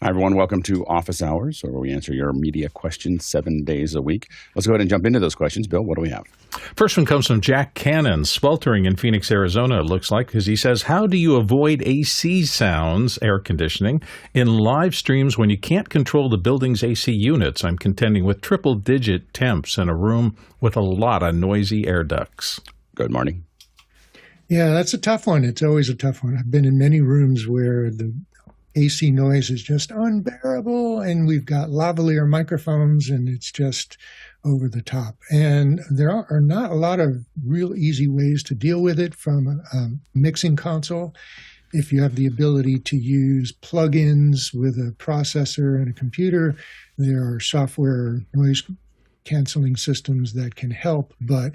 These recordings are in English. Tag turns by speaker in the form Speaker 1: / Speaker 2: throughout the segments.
Speaker 1: Hi, everyone. Welcome to Office Hours, where we answer your media questions 7 days a week. Let's go ahead and jump into those questions. Bill, what do we have?
Speaker 2: First one comes from Jack Cannon, sweltering in Phoenix, Arizona, it looks like, because he says, how do you avoid AC sounds, air conditioning, in live streams when you can't control the building's AC units? I'm contending with triple-digit temps in a room with a lot of noisy air ducts.
Speaker 1: Good, Marty.
Speaker 3: Yeah, that's a tough one. It's always a tough one. I've been in many rooms where the AC noise is just unbearable, and we've got lavalier microphones, and it's just over the top. And there are not a lot of real easy ways to deal with it from a mixing console. If you have the ability to use plugins with a processor and a computer, there are software noise canceling systems that can help, but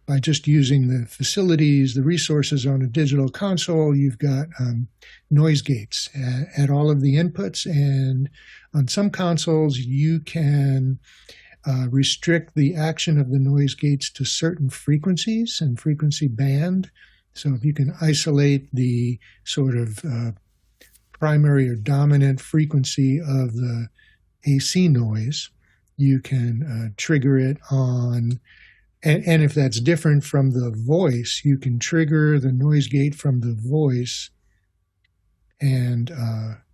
Speaker 3: by just using the facilities, the resources on a digital console, you've got noise gates at all of the inputs. And on some consoles, you can restrict the action of the noise gates to certain frequencies and frequency band. So if you can isolate the sort of primary or dominant frequency of the AC noise, you can trigger it on. And if that's different from the voice, you can trigger the noise gate from the voice, and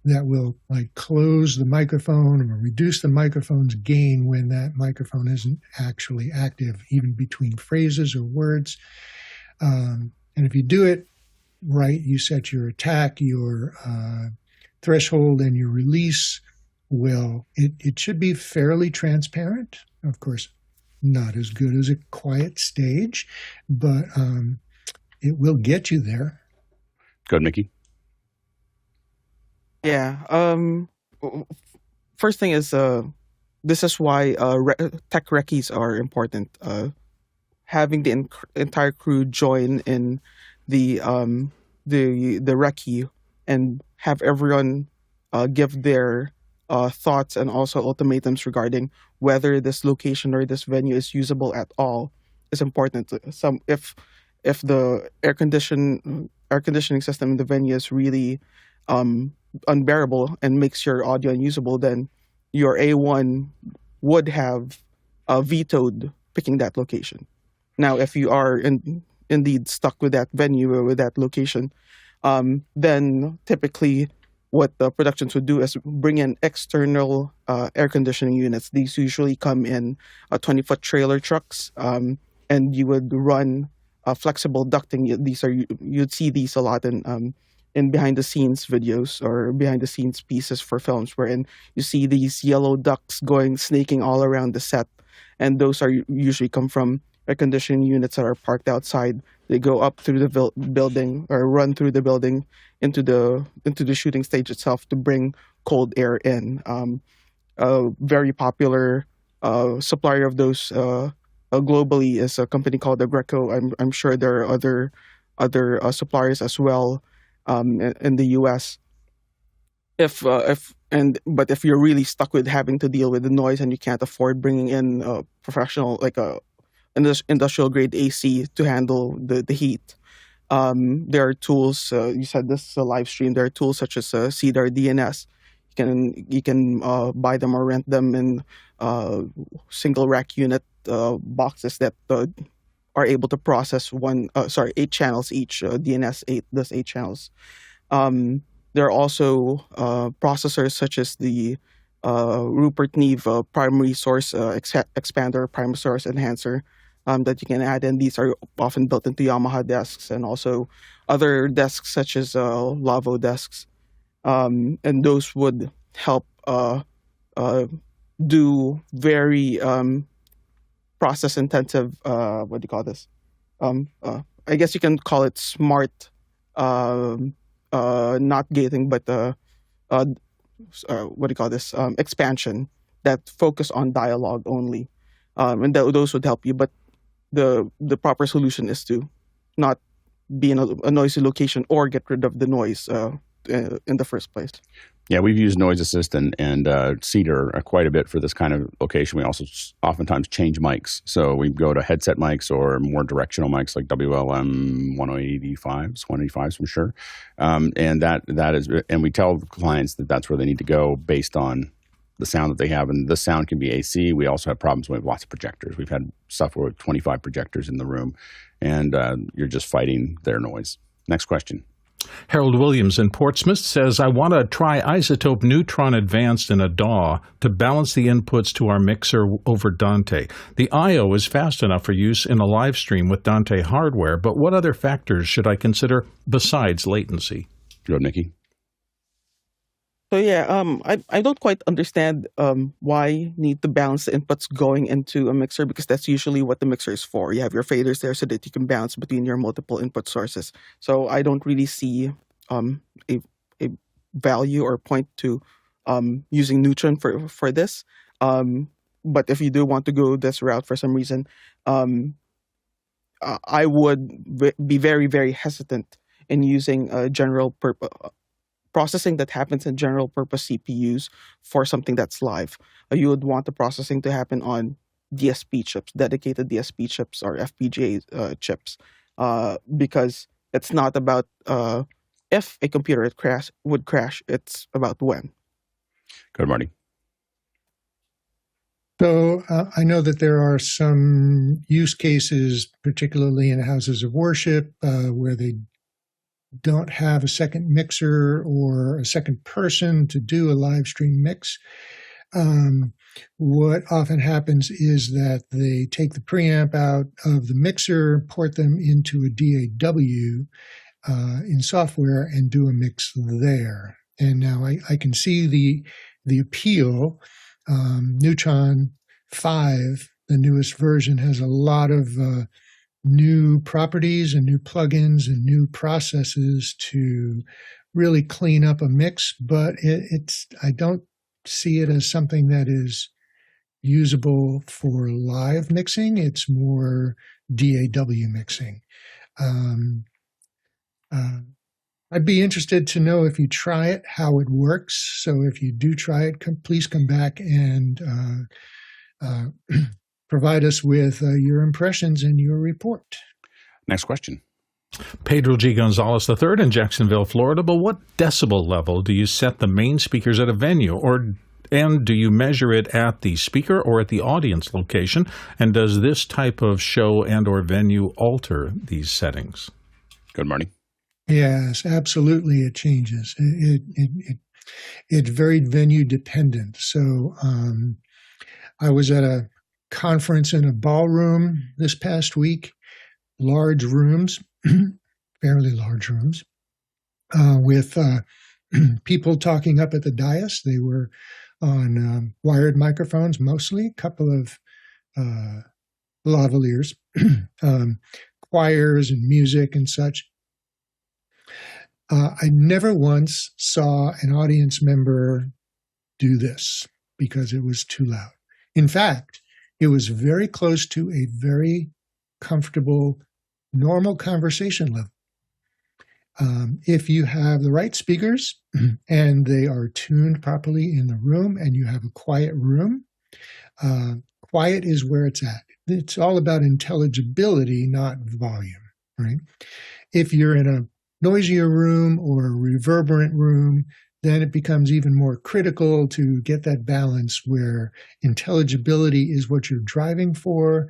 Speaker 3: that will like close the microphone or reduce the microphone's gain when that microphone isn't actually active, even between phrases or words. And if you do it right, you set your attack, your threshold, and your release. Well, it should be fairly transparent. Of course, not as good as a quiet stage, but it will get you there.
Speaker 1: Good, Mickey.
Speaker 4: Yeah. First thing is, this is why tech recce's are important. Having the entire crew join in the recce and have everyone give their thoughts and also ultimatums regarding whether this location or this venue is usable at all is important. If the air conditioning system in the venue is really unbearable and makes your audio unusable, then your A1 would have vetoed picking that location. Now, if you are indeed stuck with that venue or with that location, then typically what the productions would do is bring in external air conditioning units. These usually come in 20-foot trailer trucks, and you would run flexible ducting. You'd see these a lot in behind-the-scenes videos or behind-the-scenes pieces for films, wherein you see these yellow ducts snaking all around the set, and those are usually come from air conditioning units that are parked outside. They go up through the building or run through the building into the shooting stage itself to bring cold air in. A very popular supplier of those globally is a company called Greco. I'm sure there are other suppliers as well in the U.S. But if you're really stuck with having to deal with the noise and you can't afford bringing in a professional like a industrial grade AC to handle the heat, there are tools. You said this is a live stream. There are tools such as CEDAR DNS. You can buy them or rent them in single rack unit boxes that are able to process 8 channels each. DNS 8 does 8 channels. There are also processors such as the Rupert Neve primary source expander, primary source enhancer that you can add in. These are often built into Yamaha desks and also other desks such as Lavo desks. And those would help do very process intensive, what do you call this? I guess you can call it smart, not gating, but what do you call this? Expansion that focus on dialogue only. And those would help you. But the proper solution is to not be in a noisy location or get rid of the noise in the first place.
Speaker 1: Yeah, we've used Noise Assist and Cedar quite a bit for this kind of location. We also oftentimes change mics. So we go to headset mics or more directional mics like WLM 185s, I'm sure. And we tell clients that that's where they need to go based on the sound that they have. And this sound can be AC. We also have problems with lots of projectors. We've had stuff with 25 projectors in the room, and you're just fighting their noise. Next question.
Speaker 2: Harold Williams in Portsmouth says, I want to try iZotope Neutron Advanced in a DAW to balance the inputs to our mixer over Dante. The I.O. is fast enough for use in a live stream with Dante hardware, but what other factors should I consider besides latency?
Speaker 1: Go, Nikki.
Speaker 4: So I don't quite understand why you need to balance the inputs going into a mixer, because that's usually what the mixer is for. You have your faders there so that you can bounce between your multiple input sources. So I don't really see a value or point to using Neutron for this. But if you do want to go this route for some reason, I would be very, very hesitant in using a general purpose processing that happens in general purpose CPUs for something that's live. You would want the processing to happen on DSP chips, dedicated DSP chips or FPGA chips, because it's not about if a computer would crash, it's about when.
Speaker 1: Good, Marty.
Speaker 3: So I know that there are some use cases, particularly in houses of worship, where they don't have a second mixer or a second person to do a live stream mix. What often happens is that they take the preamp out of the mixer, port them into a DAW in software, and do a mix there. And now I can see the appeal. Neutron 5, the newest version, has a lot of new properties and new plugins and new processes to really clean up a mix, but I don't see it as something that is usable for live mixing. It's more DAW mixing. I'd be interested to know, if you try it, how it works. So if you do try it, please come back and provide us with your impressions and your report.
Speaker 1: Next question.
Speaker 2: Pedro G. Gonzalez III in Jacksonville, Florida. But what decibel level do you set the main speakers at a venue, and do you measure it at the speaker or at the audience location? And does this type of show and or venue alter these settings?
Speaker 1: Good, Marty.
Speaker 3: Yes, absolutely. It changes. It's very venue dependent. So I was at a conference in a ballroom this past week, large rooms, fairly large rooms, with people talking up at the dais. They were on wired microphones mostly, a couple of lavaliers, choirs and music and such. I never once saw an audience member do this because it was too loud. In fact, it was very close to a very comfortable, normal conversation level. If you have the right speakers and they are tuned properly in the room and you have a quiet room, quiet is where it's at. It's all about intelligibility, not volume, right? If you're in a noisier room or a reverberant room, then it becomes even more critical to get that balance where intelligibility is what you're driving for,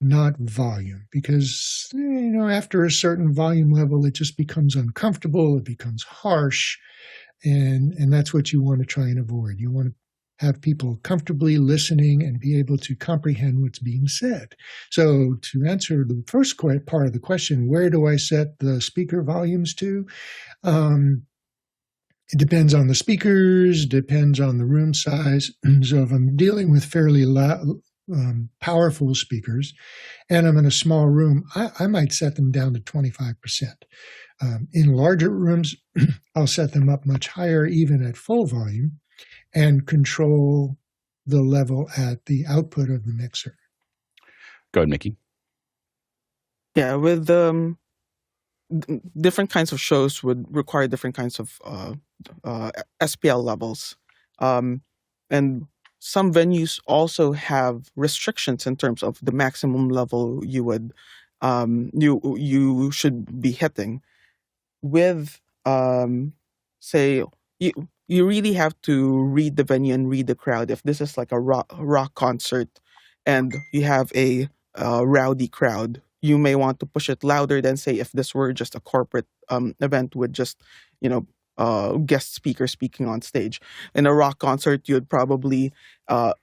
Speaker 3: not volume. Because, after a certain volume level, it just becomes uncomfortable, it becomes harsh, and that's what you want to try and avoid. You want to have people comfortably listening and be able to comprehend what's being said. So to answer the first part of the question, where do I set the speaker volumes to? It depends on the speakers, depends on the room size. So if I'm dealing with fairly loud, powerful speakers and I'm in a small room, I might set them down to 25%. In larger rooms, I'll set them up much higher, even at full volume, and control the level at the output of the mixer.
Speaker 1: Go ahead, Mickey.
Speaker 4: Yeah, with different kinds of shows would require different kinds of SPL levels, and some venues also have restrictions in terms of the maximum level you should be hitting. With say you really have to read the venue and read the crowd. If this is like a rock concert and you have a rowdy crowd, you may want to push it louder than, say, if this were just a corporate event with just guest speaker speaking on stage. In a rock concert, you'd probably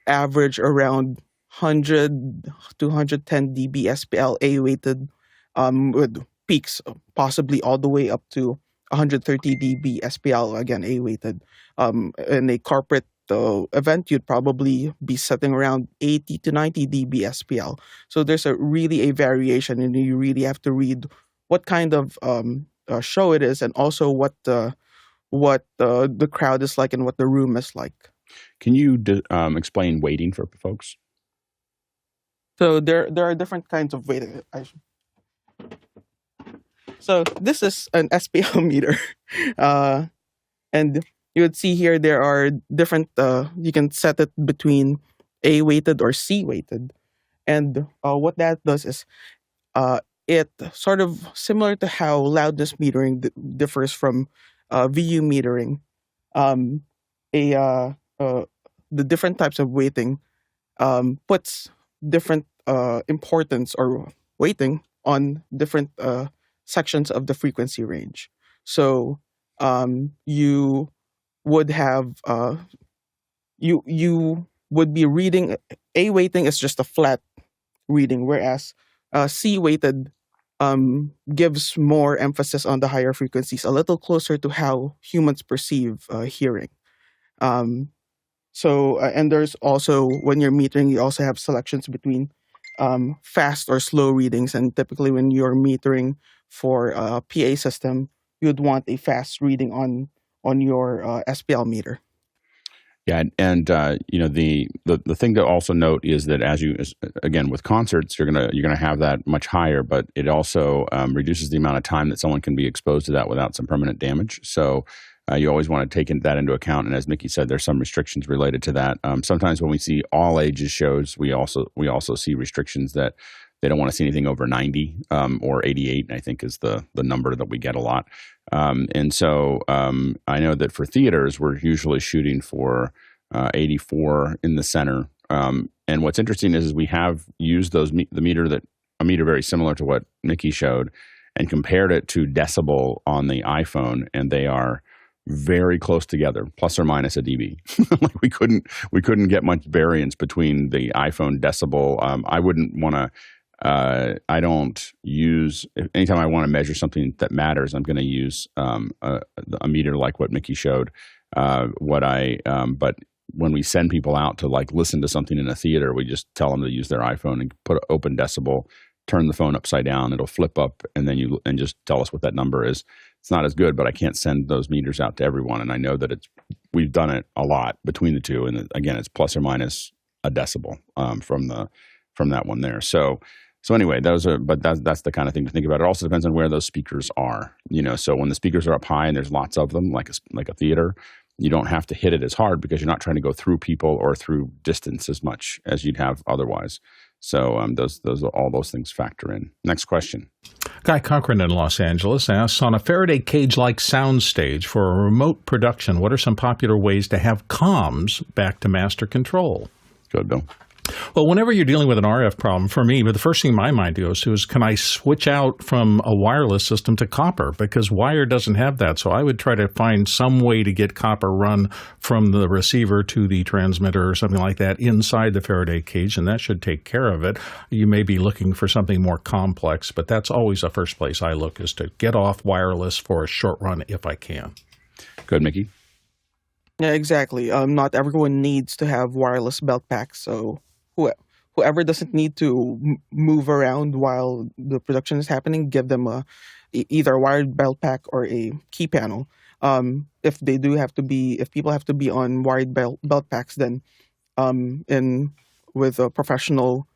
Speaker 4: average around 100 to 110 dB SPL A weighted, with peaks possibly all the way up to 130 dB SPL, again A weighted. In a corporate event, you'd probably be setting around 80 to 90 dB SPL. So there's really a variation, and you really have to read what kind of show it is, and also what the crowd is like and what the room is like.
Speaker 1: Can you explain weighting for folks?
Speaker 4: So there are different kinds of weighting. So this is an SPL meter, and you would see here there are different. You can set it between A weighted or C weighted, and what that does is it sort of similar to how loudness metering differs from VU metering. The different types of weighting puts different importance or weighting on different sections of the frequency range. So you would have you would be reading. A weighting is just a flat reading, whereas C weighted gives more emphasis on the higher frequencies, a little closer to how humans perceive hearing. And there's also, when you're metering, you also have selections between fast or slow readings. And typically when you're metering for a PA system, you'd want a fast reading on your SPL meter.
Speaker 1: Yeah, and the thing to also note is that again with concerts, you're gonna have that much higher, but it also reduces the amount of time that someone can be exposed to that without some permanent damage. So you always want to take that into account. And as Mickey said, there's some restrictions related to that. Sometimes when we see all ages shows, we also see restrictions that they don't want to see anything over 90 or 88, I think is the number that we get a lot. And so I know that for theaters, we're usually shooting for 84 in the center. And what's interesting is we have used a meter very similar to what Mickey showed, and compared it to decibel on the iPhone, and they are very close together, plus or minus a dB. Like we couldn't get much variance between the iPhone decibel. I wouldn't want to. I don't use, anytime I want to measure something that matters, I'm going to use a meter like what Mickey showed. But when we send people out to like listen to something in a theater, we just tell them to use their iPhone and put open decibel, turn the phone upside down, it'll flip up, and then and just tell us what that number is. It's not as good, but I can't send those meters out to everyone, and I know that we've done it a lot between the two, and again, it's plus or minus a decibel from that one there. So anyway, that's the kind of thing to think about. It also depends on where those speakers are. So when the speakers are up high and there's lots of them, like a theater, you don't have to hit it as hard because you're not trying to go through people or through distance as much as you'd have otherwise. So all those things factor in. Next question.
Speaker 2: Guy Cochran in Los Angeles asks, on a Faraday cage-like soundstage for a remote production, what are some popular ways to have comms back to master control?
Speaker 1: Good, Bill.
Speaker 2: Well, whenever you're dealing with an RF problem, for me, but the first thing my mind goes to is, can I switch out from a wireless system to copper? Because wire doesn't have that. So I would try to find some way to get copper run from the receiver to the transmitter or something like that inside the Faraday cage, and that should take care of it. You may be looking for something more complex, but that's always the first place I look, is to get off wireless for a short run if I can.
Speaker 1: Good, Mickey.
Speaker 4: Yeah, exactly. Not everyone needs to have wireless belt packs, so whoever doesn't need to move around while the production is happening, give them either a wired belt pack or a key panel. If people have to be on wired belt packs, then with a professional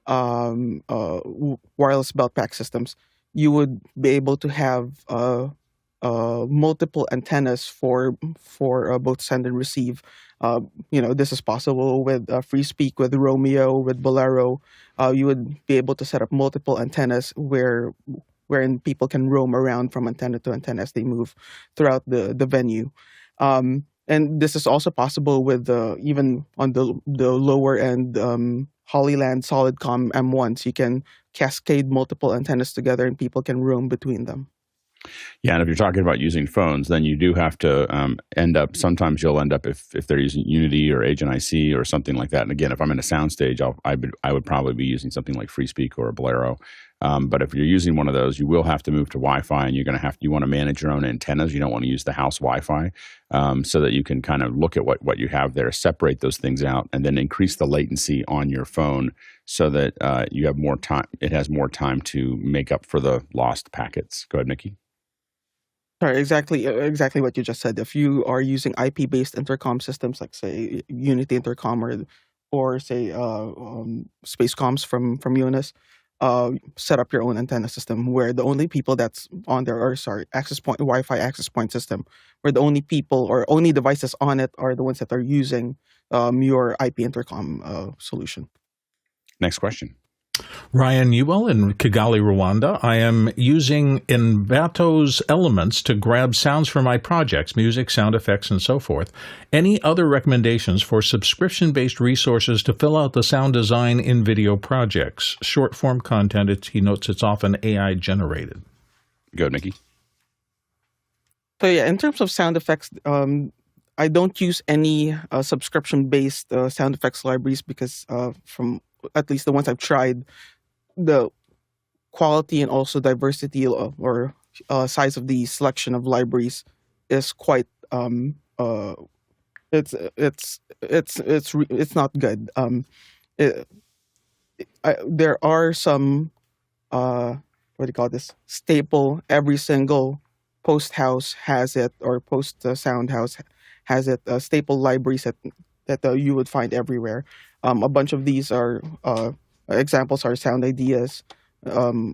Speaker 4: wireless belt pack systems, you would be able to have multiple antennas for both send and receive. This is possible with FreeSpeak, with Romeo, with Bolero. You would be able to set up multiple antennas wherein people can roam around from antenna to antenna as they move throughout the venue. And this is also possible with even on the lower end Hollyland Solidcom M1s. You can cascade multiple antennas together and people can roam between them.
Speaker 1: Yeah, and if you're talking about using phones, then you do have to sometimes you'll end up, if they're using Unity or Agent IC or something like that. And again, if I'm in a soundstage, I would probably be using something like FreeSpeak or a Bolero. But if you're using one of those, you will have to move to Wi-Fi, and you want to manage your own antennas. You don't want to use the house Wi-Fi, so that you can kind of look at what you have there, separate those things out, and then increase the latency on your phone so that you have more time. It has more time to make up for the lost packets. Go ahead, Mickey.
Speaker 4: Sorry, exactly what you just said. If you are using IP-based intercom systems, like say Unity Intercom or say Space Comms from UNIS, set up your own antenna system where the only people that's on there are Wi-Fi access point system, where the only people or only devices on it are the ones that are using your IP intercom solution.
Speaker 1: Next question.
Speaker 2: Ryan Newell in Kigali, Rwanda. I am using Envato Elements to grab sounds for my projects, music, sound effects, and so forth. Any other recommendations for subscription-based resources to fill out the sound design in video projects? Short-form content, he notes it's often AI-generated.
Speaker 1: Go ahead, Mickey.
Speaker 4: So yeah, in terms of sound effects, I don't use any subscription-based sound effects libraries because from at least the ones I've tried, the quality and also diversity or size of the selection of libraries is quite it's not good. There are some what do you call this, staple, every single post house has it, or post sound house has it, staple libraries that you would find everywhere. A bunch of these are examples are Sound Ideas,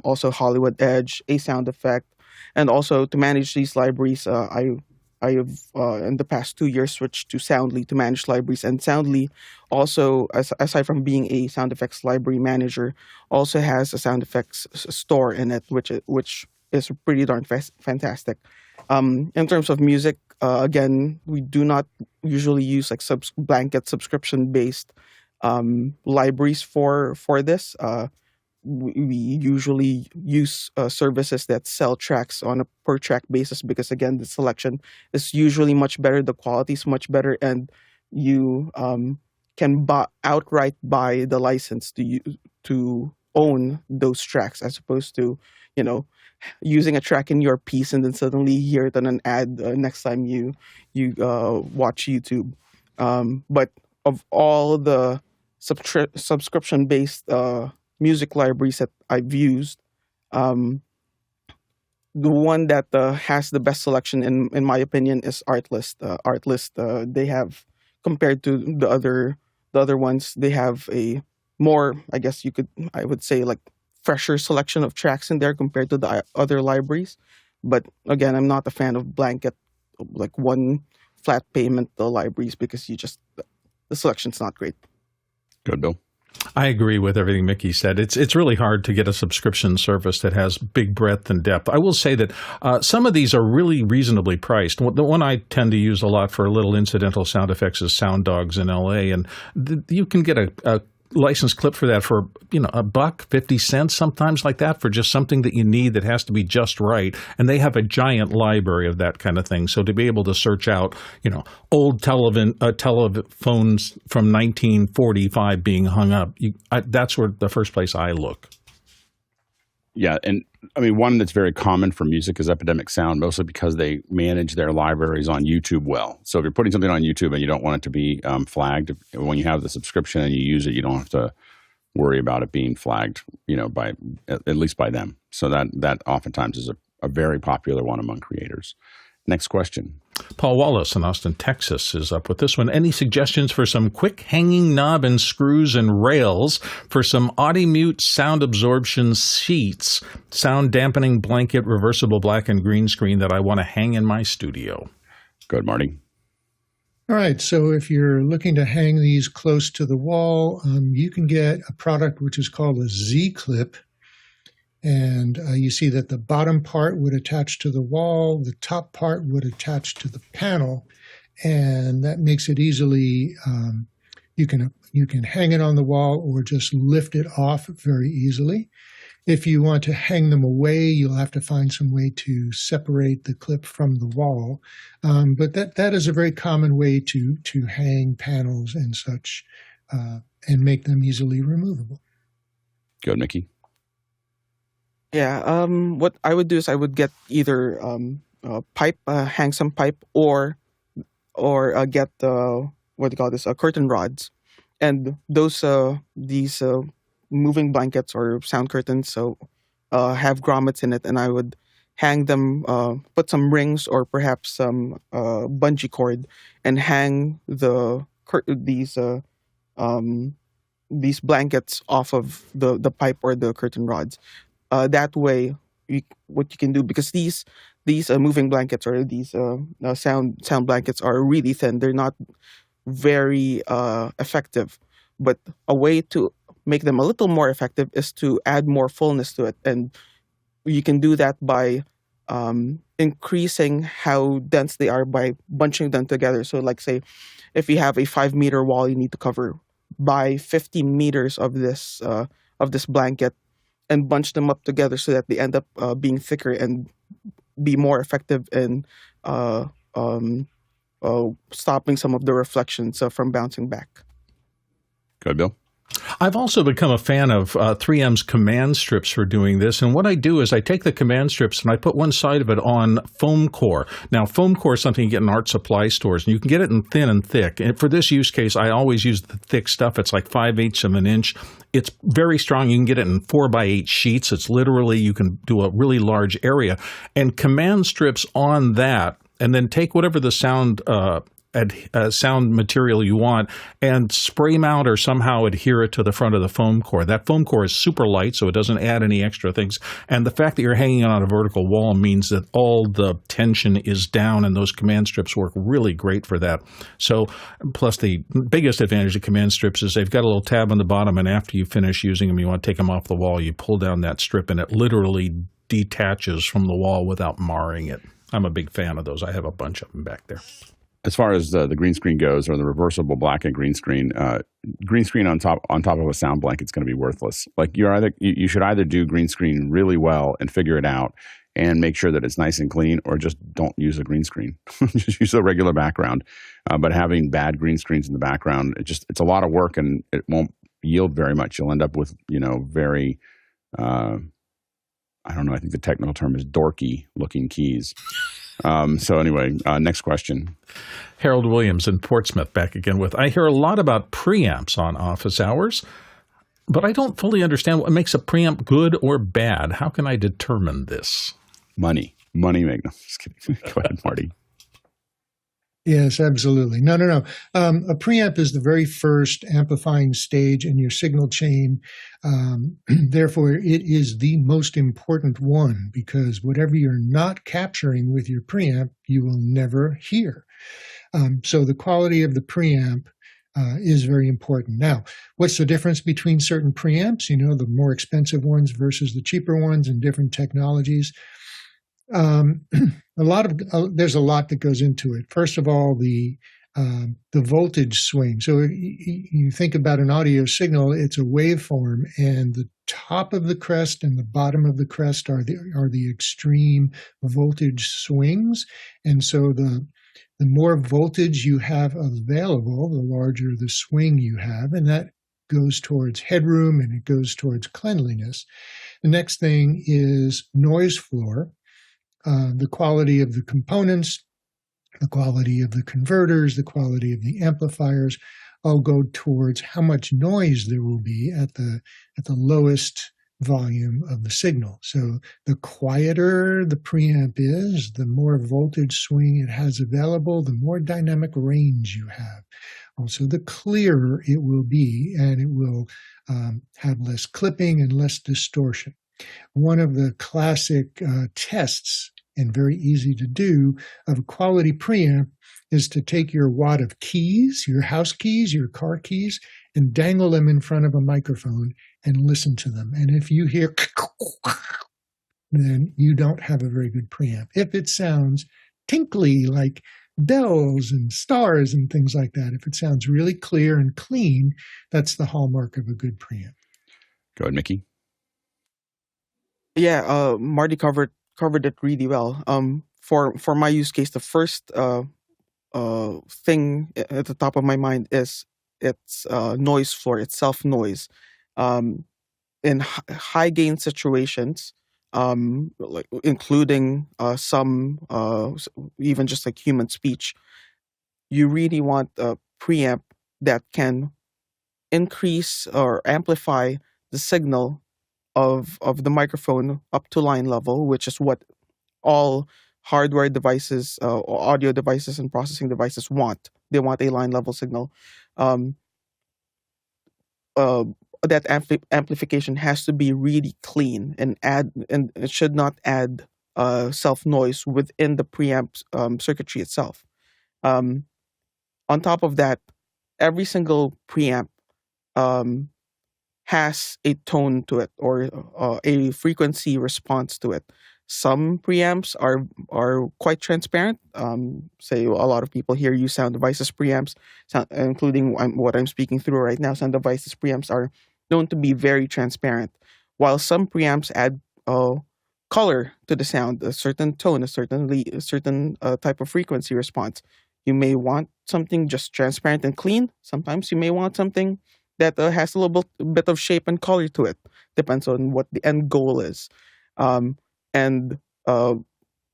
Speaker 4: also Hollywood Edge, A Sound Effect, and also to manage these libraries, I have in the past 2 years switched to Soundly to manage libraries, and Soundly also, aside from being a sound effects library manager, also has a sound effects store in it, which is pretty darn fantastic. In terms of music, again, we do not usually use like blanket subscription based libraries for this. We usually use services that sell tracks on a per track basis because, again, the selection is usually much better, the quality is much better, and you can outright buy the license to own those tracks, as opposed to using a track in your piece and then suddenly hear it on an ad next time you watch YouTube. But of all the subscription-based music libraries that I've used, the one that has the best selection, in my opinion, is Artlist. Artlist, they have, compared to the other ones, they have a more, I would say, like fresher selection of tracks in there compared to the other libraries. But again, I'm not a fan of blanket, like one flat payment libraries, because the selection's not great.
Speaker 1: Good, Bill.
Speaker 2: I agree with everything Mickey said. It's really hard to get a subscription service that has big breadth and depth. I will say that some of these are really reasonably priced. The one I tend to use a lot for little incidental sound effects is Sound Dogs in LA, and you can get a license clip for that for $1, 50 cents, sometimes like that, for just something that you need that has to be just right. And they have a giant library of that kind of thing. So to be able to search out old telephones from 1945 being hung up, that's where the first place I look.
Speaker 1: Yeah, and I mean, one that's very common for music is Epidemic Sound, mostly because they manage their libraries on YouTube well. So if you're putting something on YouTube and you don't want it to be flagged, when you have the subscription and you use it, you don't have to worry about it being flagged, by at least by them. So that oftentimes is a very popular one among creators. Next question.
Speaker 2: Paul Wallace in Austin, Texas is up with this one. Any suggestions for some quick hanging knob and screws and rails for some Audimute Sound Absorption Sheets, sound dampening blanket, reversible black and green screen that I want to hang in my studio?
Speaker 1: Good, Marty.
Speaker 3: All right, so if you're looking to hang these close to the wall, you can get a product which is called a Z-clip. And you see that the bottom part would attach to the wall, the top part would attach to the panel, and that makes it easily, you can hang it on the wall or just lift it off very easily. If you want to hang them away, you'll have to find some way to separate the clip from the wall. But that is a very common way to hang panels and such and make them easily removable.
Speaker 1: Good, Mickey.
Speaker 4: Yeah, what I would do is I would get either a pipe, hang some pipe, or get what do you call this? Curtain rods, and these moving blankets or sound curtains have grommets in it, and I would hang them, put some rings or perhaps some bungee cord, and hang these blankets off of the pipe or the curtain rods. That way, what you can do, because these moving blankets or these sound blankets are really thin. They're not very effective. But a way to make them a little more effective is to add more fullness to it, and you can do that by increasing how dense they are by bunching them together. So, like say, if you have a 5-meter wall, you need to cover by 50 meters of this blanket, and bunch them up together so that they end up being thicker and be more effective in stopping some of the reflections from bouncing back.
Speaker 1: Good, Bill.
Speaker 2: I've also become a fan of 3M's command strips for doing this. And what I do is I take the command strips and I put one side of it on foam core. Now, foam core is something you get in art supply stores, and you can get it in thin and thick. And for this use case, I always use the thick stuff. It's like 5/8 of an inch. It's very strong. You can get it in 4x8 sheets. It's literally, you can do a really large area. And command strips on that, and then take whatever the sound material you want and spray mount or somehow adhere it to the front of the foam core. That foam core is super light, so it doesn't add any extra things. And the fact that you're hanging it on a vertical wall means that all the tension is down, and those command strips work really great for that. So, plus the biggest advantage of command strips is they've got a little tab on the bottom, and after you finish using them, you want to take them off the wall, you pull down that strip, and it literally detaches from the wall without marring it. I'm a big fan of those. I have a bunch of them back there.
Speaker 1: As far as the green screen goes, or the reversible black and green screen on top of a sound blanket is going to be worthless. Like you should either do green screen really well and figure it out and make sure that it's nice and clean, or just don't use a green screen. Just use a regular background. But having bad green screens in the background, it's a lot of work, and it won't yield very much. You'll end up with very I don't know. I think the technical term is dorky looking keys. So anyway, next question.
Speaker 2: Harold Williams in Portsmouth back again with, I hear a lot about preamps on office hours, but I don't fully understand what makes a preamp good or bad. How can I determine this?
Speaker 1: Money make. No, just kidding. Go ahead, Marty.
Speaker 3: Yes, absolutely. No. A preamp is the very first amplifying stage in your signal chain. Therefore, it is the most important one, because whatever you're not capturing with your preamp, you will never hear. So the quality of the preamp is very important. Now, what's the difference between certain preamps? The more expensive ones versus the cheaper ones, and different technologies. There's a lot that goes into it. First of all, the voltage swing. So you think about an audio signal, it's a waveform, and the top of the crest and the bottom of the crest are the extreme voltage swings. And so the more voltage you have available, the larger the swing you have, and that goes towards headroom and it goes towards cleanliness. The next thing is noise floor. The quality of the components, the quality of the converters, the quality of the amplifiers all go towards how much noise there will be at the lowest volume of the signal. So the quieter the preamp is, the more voltage swing it has available, the more dynamic range you have. Also, the clearer it will be, and it will have less clipping and less distortion. One of the classic tests, and very easy to do, of a quality preamp is to take your wad of keys, your house keys, your car keys, and dangle them in front of a microphone and listen to them. And if you hear, then you don't have a very good preamp. If it sounds tinkly, like bells and stars and things like that, if it sounds really clear and clean, that's the hallmark of a good preamp.
Speaker 1: Go ahead, Mickey.
Speaker 4: Yeah, Marty covered it really well. For my use case, the first thing at the top of my mind is its noise floor, its self noise. In high gain situations, like including some even just like human speech, you really want a preamp that can increase or amplify the signal of the microphone up to line level, which is what all hardware devices, audio devices, and processing devices want. They want a line level signal. That amplification has to be really clean and it should not add self noise within the preamp circuitry itself. On top of that, every single preamp has a tone to it or a frequency response to it. Some preamps are quite transparent. Say a lot of people here use sound devices preamps, including what I'm speaking through right now. Sound devices preamps are known to be very transparent, while some preamps add color to the sound, a certain tone, a certain type of frequency response. You may want something just transparent and clean. Sometimes you may want something that has a little bit of shape and color to it. Depends on what the end goal is. And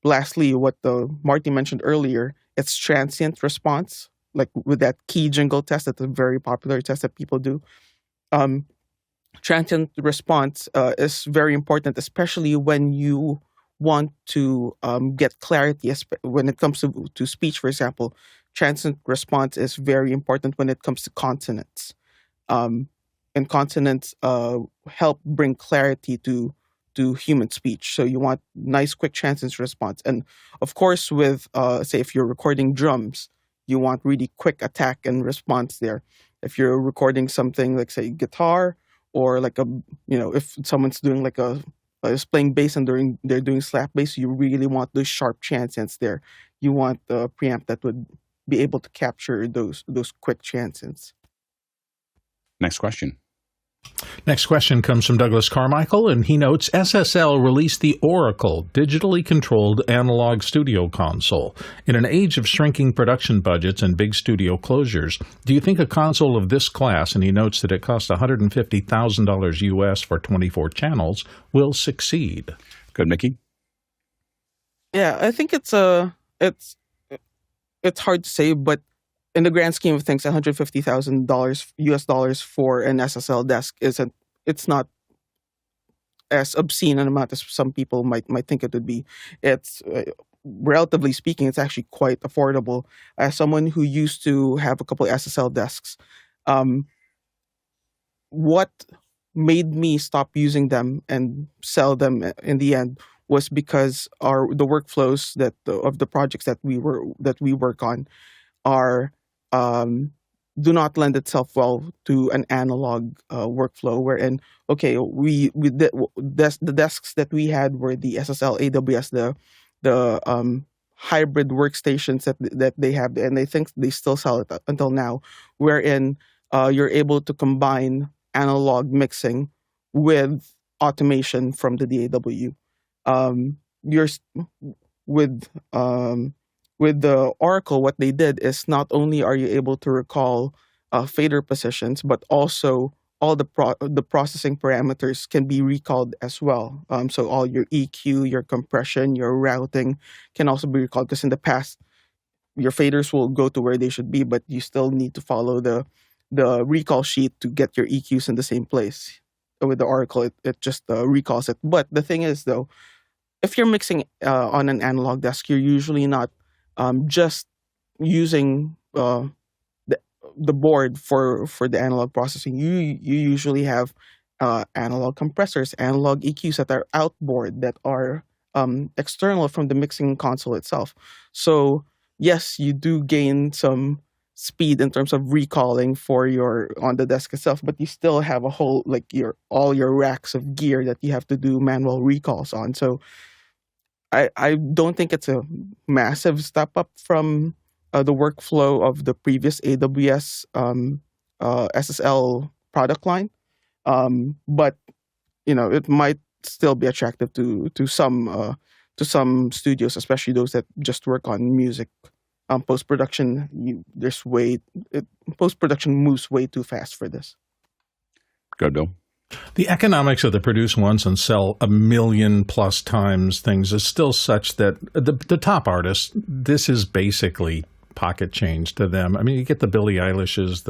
Speaker 4: lastly, what Marty mentioned earlier, it's transient response, like with that key jingle test. That's a very popular test that people do. Transient response is very important, especially when you want to get clarity. When it comes to speech, for example, transient response is very important when it comes to consonants. And consonants help bring clarity to human speech. So you want nice, quick transient response. And of course, with say if you're recording drums, you want really quick attack and response there. If you're recording something like say guitar or like if someone's doing like is playing bass and they're doing slap bass, you really want those sharp transients there. You want the preamp that would be able to capture those quick transients.
Speaker 1: Next question.
Speaker 2: Next question comes from Douglas Carmichael, and he notes SSL released the Oracle digitally controlled analog studio console. In an age of shrinking production budgets and big studio closures, do you think a console of this class, and he notes that it costs $150,000 US for 24 channels, will succeed?
Speaker 1: Good, Mickey.
Speaker 4: Yeah, I think it's hard to say, but in the grand scheme of things, $150,000 US dollars for an SSL desk it's not as obscene an amount as some people might think it would be. It's relatively speaking, it's actually quite affordable. As someone who used to have a couple of SSL desks, what made me stop using them and sell them in the end was because the workflows of the projects that we work on are do not lend itself well to an analog workflow. Wherein, okay, the desks that we had were the SSL AWS, the hybrid workstations that they have, and I think they still sell it until now. Wherein you're able to combine analog mixing with automation from the DAW. With the Oracle, what they did is not only are you able to recall fader positions, but also all the processing parameters can be recalled as well. So all your EQ, your compression, your routing can also be recalled, because in the past, your faders will go to where they should be, but you still need to follow the recall sheet to get your EQs in the same place. with the Oracle, it just recalls it. But the thing is, though, if you're mixing on an analog desk, you're usually not just using the board for the analog processing. You usually have analog compressors, analog EQs that are outboard, that are external from the mixing console itself. So yes, you do gain some speed in terms of recalling for your on the desk itself, but you still have a whole, like, all your racks of gear that you have to do manual recalls on. So I don't think it's a massive step up from the workflow of the previous AWS SSL product line, but it might still be attractive to some studios, especially those that just work on music. Post production, post production moves way too fast for this.
Speaker 1: Go, Bill.
Speaker 2: The economics of the produce once and sell 1 million plus times things is still such that the top artists, this is basically pocket change to them. I mean, you get the Billie Eilishes,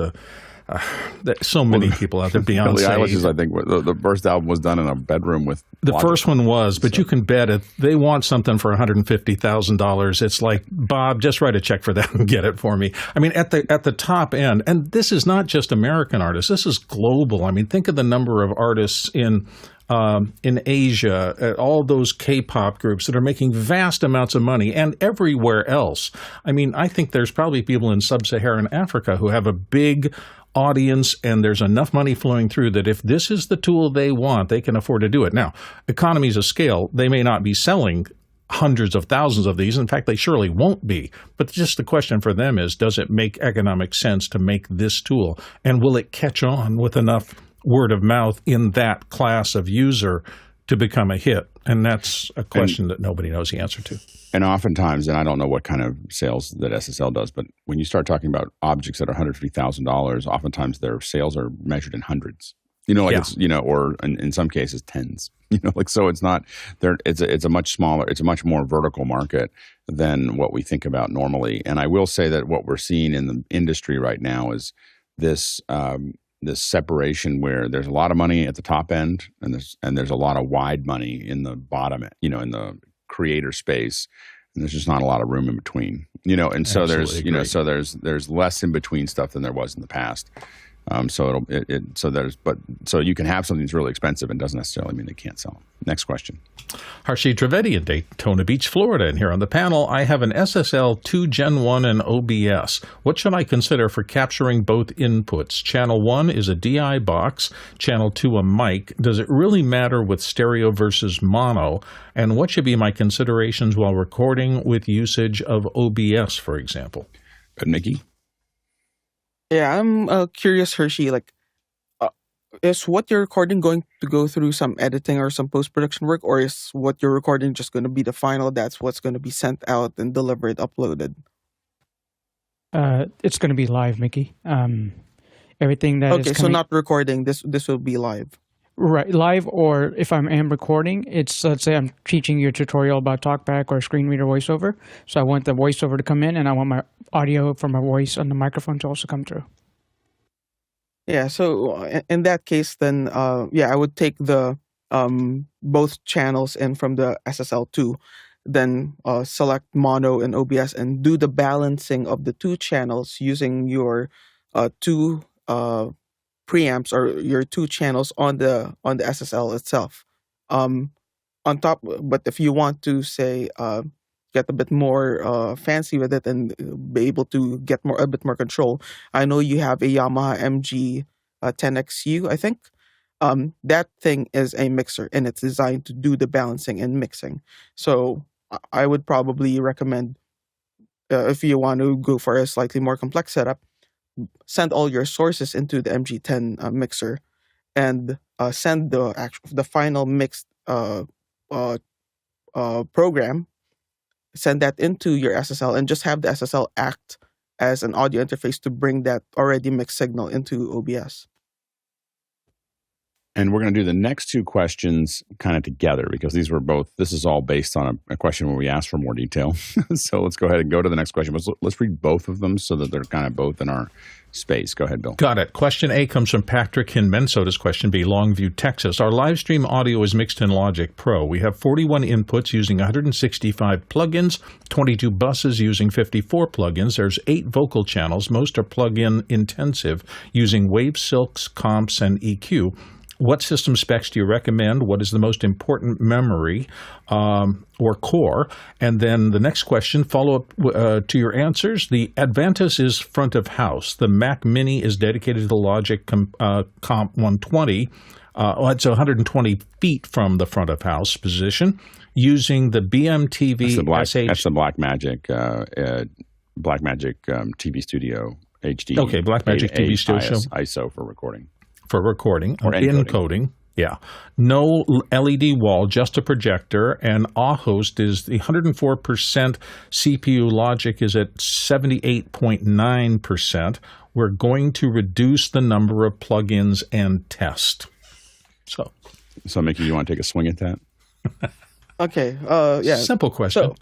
Speaker 2: so many people out there. Beyonce.
Speaker 1: Billie Eilish's, I think, the first album was done in a bedroom with.
Speaker 2: The first one was, but you can bet if they want something for $150,000, it's like, Bob, just write a check for that and get it for me. I mean, at the top end, and this is not just American artists. This is global. I mean, think of the number of artists in Asia, all those K-pop groups that are making vast amounts of money, and everywhere else. I mean, I think there's probably people in sub-Saharan Africa who have a big audience, and there's enough money flowing through that if this is the tool they want, they can afford to do it. Now, economies of scale, they may not be selling hundreds of thousands of these. In fact, they surely won't be. But just the question for them is, does it make economic sense to make this tool? And will it catch on with enough word of mouth in that class of user to become a hit? And that's a question that nobody knows the answer to.
Speaker 1: And oftentimes, and I don't know what kind of sales that SSL does, but when you start talking about objects that are $150,000, oftentimes their sales are measured in hundreds. It's, or in some cases tens. So it's not there. It's a much smaller, it's a much more vertical market than what we think about normally. And I will say that what we're seeing in the industry right now is this separation where there's a lot of money at the top end, and there's a lot of wide money in the bottom, in the creator space, and there's just not a lot of room in between. And so there's less in between stuff than there was in the past. So you can have something that's really expensive and doesn't necessarily mean they can't sell them. Next question.
Speaker 2: Harshit Trivedi in Daytona Beach, Florida. And here on the panel, I have an SSL 2 Gen 1 and OBS. What should I consider for capturing both inputs? Channel 1 is a DI box, channel 2 a mic. Does it really matter with stereo versus mono? And what should be my considerations while recording with usage of OBS, for example?
Speaker 1: Nikki?
Speaker 4: Yeah, I'm curious, Hershey. Is what you're recording going to go through some editing or some post-production work, or is what you're recording just going to be the final? That's what's going to be sent out and delivered, uploaded?
Speaker 5: It's going to be live, Mickey. Everything that is
Speaker 4: okay, so not recording. This will be live.
Speaker 5: Right, live, or if I am recording, it's, let's say I'm teaching you a tutorial about TalkBack or screen reader voiceover. So I want the voiceover to come in, and I want my audio from my voice on the microphone to also come through.
Speaker 4: Yeah, so in that case, then, I would take the both channels in from the SSL2, then select mono and OBS and do the balancing of the two channels using your two preamps or your two channels on the SSL itself. On top, but if you want to say get a bit more fancy with it and be able to get a bit more control, I know you have a Yamaha MG 10XU, I think. That thing is a mixer, and it's designed to do the balancing and mixing. So I would probably recommend, if you want to go for a slightly more complex setup, send all your sources into the MG10 mixer, and send the final mixed program. Send that into your SSL, and just have the SSL act as an audio interface to bring that already mixed signal into OBS.
Speaker 1: And we're going to do the next two questions kind of together because this is all based on a question where we asked for more detail. So let's go ahead and go to the next question. Let's read both of them so that they're kind of both in our space. Go ahead, Bill.
Speaker 2: Got it. Question A comes from Patrick Hinman. So does question B, Longview, Texas. Our live stream audio is mixed in Logic Pro. We have 41 inputs using 165 plugins, 22 buses using 54 plugins. There's 8 vocal channels. Most are plug-in intensive using Wave Silks, comps, and EQ. What system specs do you recommend? What is the most important memory or core? And then the next question, follow up to your answers. The Avantis is front of house. The Mac Mini is dedicated to the Logic Comp 120. It's 120 feet from the front of house position using the BMTV SH.
Speaker 1: That's the Blackmagic TV Studio HD.
Speaker 2: Okay, Blackmagic TV Studio.
Speaker 1: ISO for recording.
Speaker 2: For recording
Speaker 1: or
Speaker 2: encoding. Yeah. No LED wall, just a projector. And Auhost is the 104% CPU logic is at 78.9%. We're going to reduce the number of plugins and test. So
Speaker 1: Mickey, you want to take a swing at that?
Speaker 4: Okay. Yeah.
Speaker 2: Simple question.
Speaker 4: So,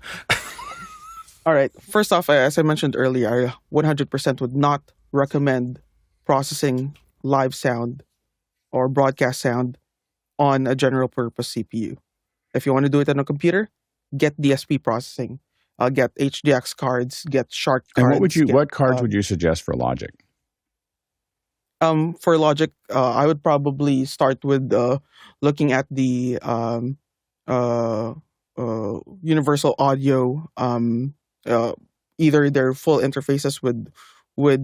Speaker 4: all right. First off, as I mentioned earlier, I 100% would not recommend processing live sound or broadcast sound on a general purpose CPU. If you want to do it on a computer, get DSP processing. Get HDX cards, get Shark cards.
Speaker 1: And what cards would you suggest for Logic?
Speaker 4: For Logic, I would probably start with looking at the universal audio, either their full interfaces with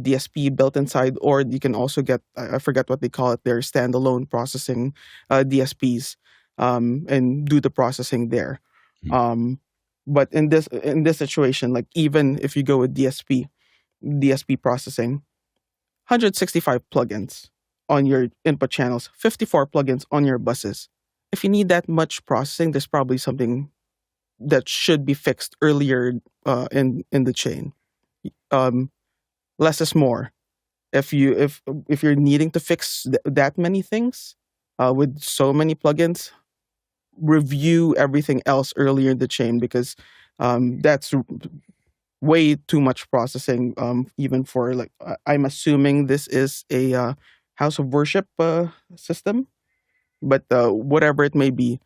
Speaker 4: DSP built inside, or you can also get, I forget what they call it, their standalone processing DSPs, and do the processing there.
Speaker 1: Mm-hmm.
Speaker 4: But in this situation, like even if you go with DSP processing, 165 plugins on your input channels, 54 plugins on your buses. If you need that much processing, there's probably something that should be fixed earlier in the chain. Less is more. If you're needing to fix that many things with so many plugins, review everything else earlier in the chain, because that's way too much processing. Even for, like, I'm assuming this is a house of worship system, but whatever it may be,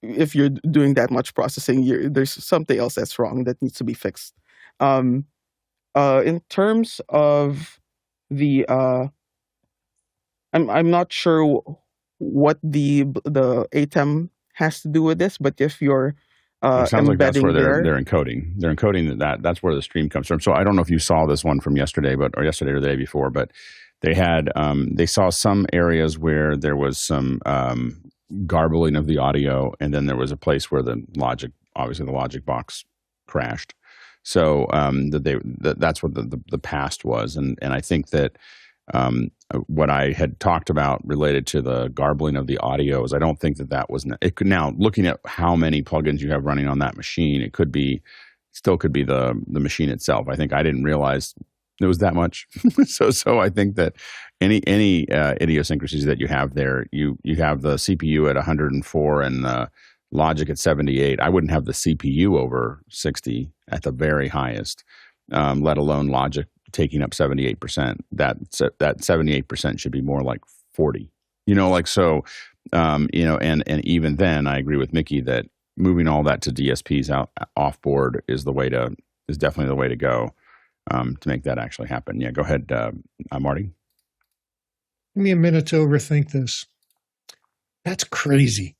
Speaker 4: if you're doing that much processing, there's something else that's wrong that needs to be fixed. In terms of the, I'm not sure what the ATEM has to do with this, but if you're
Speaker 1: it sounds like that's where
Speaker 4: there,
Speaker 1: they're encoding. They're encoding that's where the stream comes from. So I don't know if you saw this one from yesterday, or the day before, but they had they saw some areas where there was some garbling of the audio, and then there was a place where the Logic box crashed. So that's what the past was, and I think that what I had talked about related to the garbling of the audio is I don't think that was it could, now looking at how many plugins you have running on that machine, it still could be the machine itself. I think I didn't realize it was that much. so I think that any idiosyncrasies that you have there, you have the CPU at 104 and the Logic at 78. I wouldn't have the CPU over 60 at the very highest, let alone Logic taking up 78%. That 78% should be more like 40. And even then, I agree with Mickey that moving all that to DSPs off board is definitely the way to go to make that actually happen. Yeah, go ahead, Marty.
Speaker 3: Give me a minute to overthink this. That's crazy.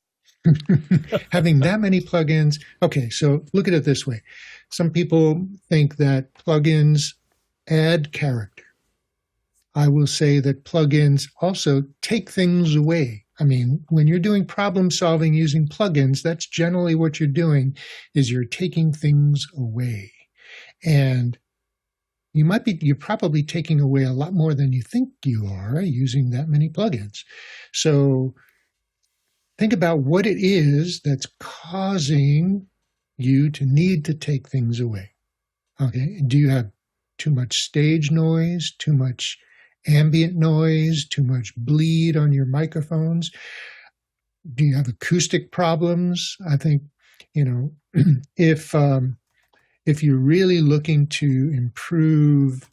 Speaker 3: Having that many plugins. Okay, so look at it this way. Some people think that plugins add character. I will say that plugins also take things away. I mean, when you're doing problem solving using plugins, that's generally what you're doing, is you're taking things away. And you're probably taking away a lot more than you think you are using that many plugins. So think about what it is that's causing you to need to take things away. Okay. Do you have too much stage noise, too much ambient noise, too much bleed on your microphones? Do you have acoustic problems? I think, if you're really looking to improve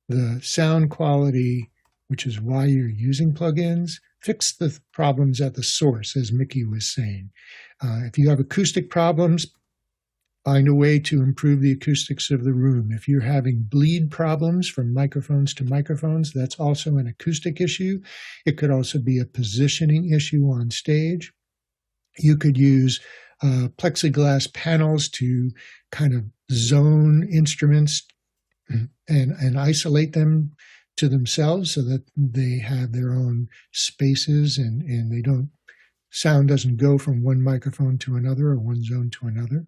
Speaker 3: the sound quality, which is why you're using plugins, fix the problems at the source, as Mickey was saying. If you have acoustic problems, find a way to improve the acoustics of the room. If you're having bleed problems from microphones to microphones, that's also an acoustic issue. It could also be a positioning issue on stage. You could use plexiglass panels to kind of zone instruments and isolate them to themselves so that they have their own spaces and sound doesn't go from one microphone to another or one zone to another.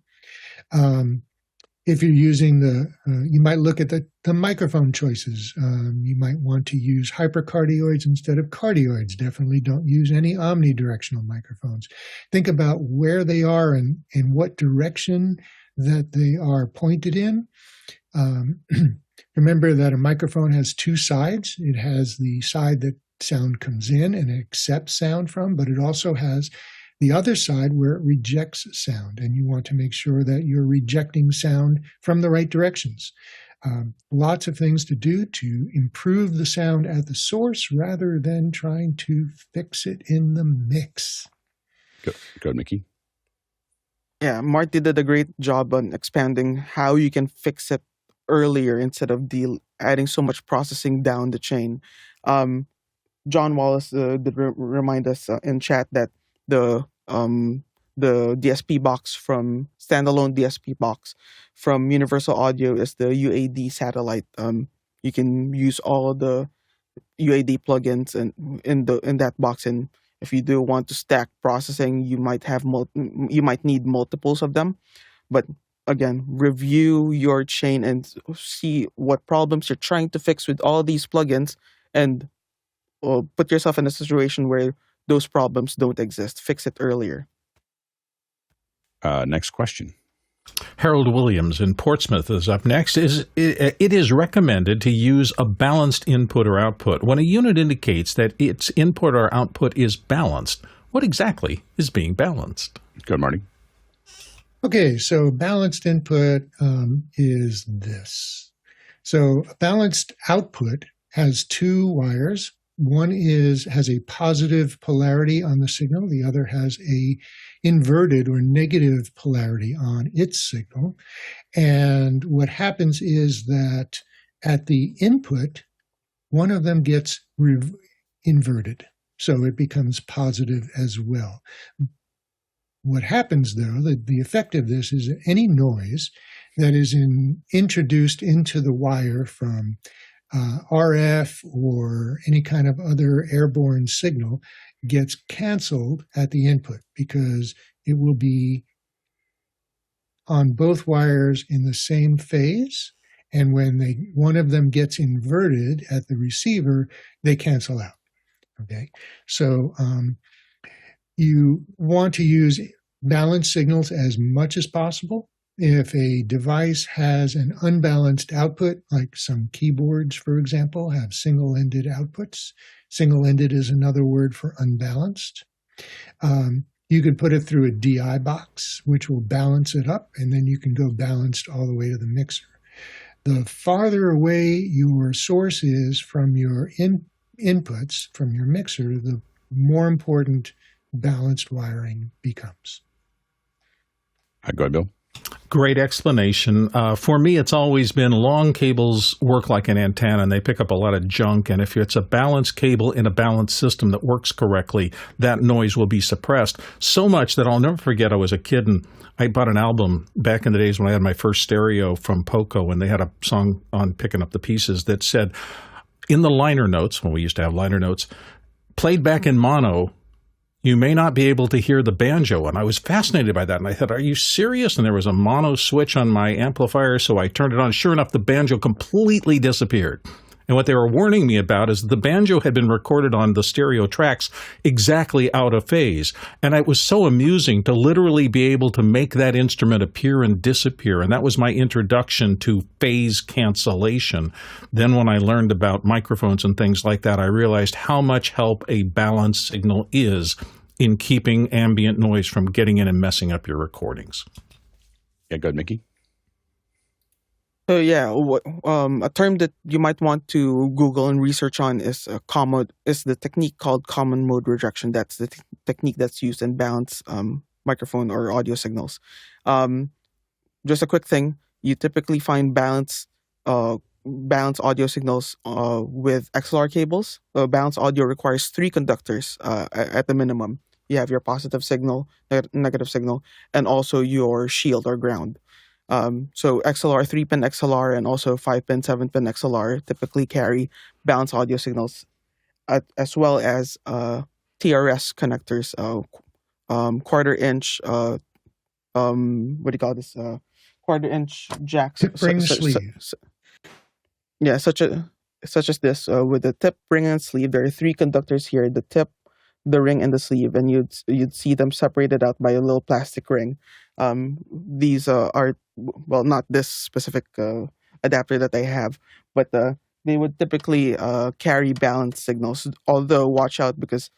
Speaker 3: If you're using you might look at the microphone choices. You might want to use hypercardioids instead of cardioids. Definitely don't use any omnidirectional microphones. Think about where they are and what direction that they are pointed in. Remember that a microphone has two sides. It has the side that sound comes in and it accepts sound from, but it also has the other side where it rejects sound, and you want to make sure that you're rejecting sound from the right directions. Lots of things to do to improve the sound at the source rather than trying to fix it in the mix.
Speaker 1: Go ahead, Mickey.
Speaker 4: Yeah, Marty did a great job on expanding how you can fix it earlier instead of adding so much processing down the chain. John Wallace did remind us in chat that the DSP box standalone DSP box from Universal Audio is the UAD satellite. You can use all the UAD plugins in that box, and if you do want to stack processing, you might need multiples of them. But again, review your chain and see what problems you're trying to fix with all these plugins, and put yourself in a situation where those problems don't exist. Fix it earlier.
Speaker 1: Next question.
Speaker 2: Harold Williams in Portsmouth is up next. It is recommended to use a balanced input or output when a unit indicates that its input or output is balanced. What exactly is being balanced?
Speaker 1: Good, Marty.
Speaker 3: Okay, so balanced input is this. So a balanced output has two wires. One has a positive polarity on the signal. The other has a inverted or negative polarity on its signal. And what happens is that at the input, one of them gets inverted. So it becomes positive as well. What happens, though, the effect of this is that any noise that is introduced into the wire from RF or any kind of other airborne signal gets canceled at the input because it will be on both wires in the same phase. And when one of them gets inverted at the receiver, they cancel out. Okay, so you want to use balanced signals as much as possible. If a device has an unbalanced output, like some keyboards, for example, have single-ended outputs. Single-ended is another word for unbalanced. You could put it through a DI box, which will balance it up, and then you can go balanced all the way to the mixer. The farther away your source is from your inputs, from your mixer, the more important balanced wiring becomes.
Speaker 1: Go ahead, Bill.
Speaker 2: Great explanation. For me, it's always been long cables work like an antenna, and they pick up a lot of junk. And if it's a balanced cable in a balanced system that works correctly, that noise will be suppressed. So much that I'll never forget I was a kid, and I bought an album back in the days when I had my first stereo from Poco, and they had a song on Picking Up the Pieces that said, in the liner notes, when we used to have liner notes, played back in mono, you may not be able to hear the banjo. And I was fascinated by that. And I thought, are you serious? And there was a mono switch on my amplifier, so I turned it on. Sure enough, the banjo completely disappeared. And what they were warning me about is the banjo had been recorded on the stereo tracks exactly out of phase. And it was so amusing to literally be able to make that instrument appear and disappear. And that was my introduction to phase cancellation. Then when I learned about microphones and things like that, I realized how much help a balanced signal is in keeping ambient noise from getting in and messing up your recordings.
Speaker 1: Yeah, go ahead, Mickey.
Speaker 4: So yeah, a term that you might want to Google and research on is the technique called common mode rejection. That's the technique that's used in balanced microphone or audio signals. Just a quick thing: you typically find balanced audio signals with XLR cables. Balanced audio requires 3 conductors at the minimum. You have your positive signal, negative signal, and also your shield or ground. So XLR, 3-pin XLR, and also 5-pin, 7-pin XLR typically carry balanced audio signals, as well as TRS connectors, quarter-inch, what do you call this? Quarter-inch jacks.
Speaker 3: Tip ring sleeve.
Speaker 4: Yeah, such as this. With the tip, ring, and sleeve, there are 3 conductors here: the tip, the ring, and the sleeve, and you'd see them separated out by a little plastic ring. These are not this specific adapter that I have, but they would typically carry balanced signals. Although watch out, because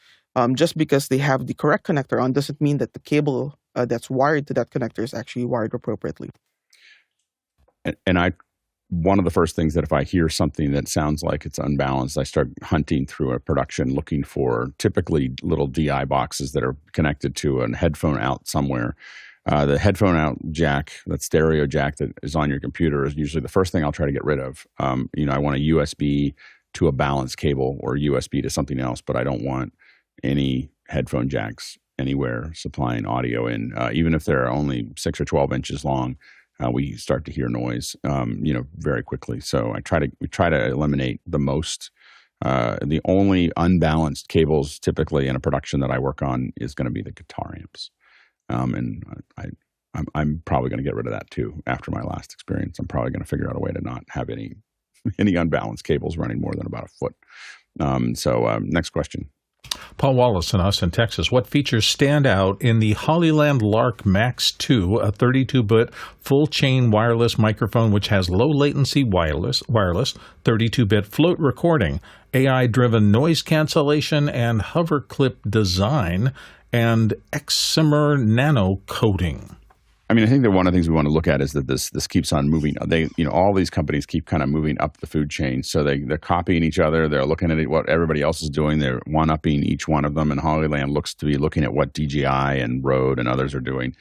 Speaker 4: just because they have the correct connector on doesn't mean that the cable that's wired to that connector is actually wired appropriately.
Speaker 1: And one of the first things that if I hear something that sounds like it's unbalanced, I start hunting through a production looking for typically little DI boxes that are connected to a headphone out somewhere. The headphone out jack, that stereo jack that is on your computer, is usually the first thing I'll try to get rid of. I want a USB to a balanced cable or USB to something else, but I don't want any headphone jacks anywhere supplying audio in, even if they're only 6 or 12 inches long. We start to hear noise, very quickly. So we try to eliminate the most. The only unbalanced cables typically in a production that I work on is going to be the guitar amps, and I'm probably going to get rid of that too. After my last experience, I'm probably going to figure out a way to not have any unbalanced cables running more than about a foot. Next question.
Speaker 2: Paul Wallace in Austin, Texas. What features stand out in the Hollyland LARK MAX 2, a 32-bit full-chain wireless microphone which has low-latency wireless 32-bit float recording, AI-driven noise cancellation, and hover clip design, and excimer nano-coating?
Speaker 1: I mean, I think that one of the things we want to look at is that this keeps on moving. All these companies keep kind of moving up the food chain. So they're copying each other. They're looking at what everybody else is doing. They're one-upping each one of them. And Hollyland looks to be looking at what DJI and Rode and others are doing.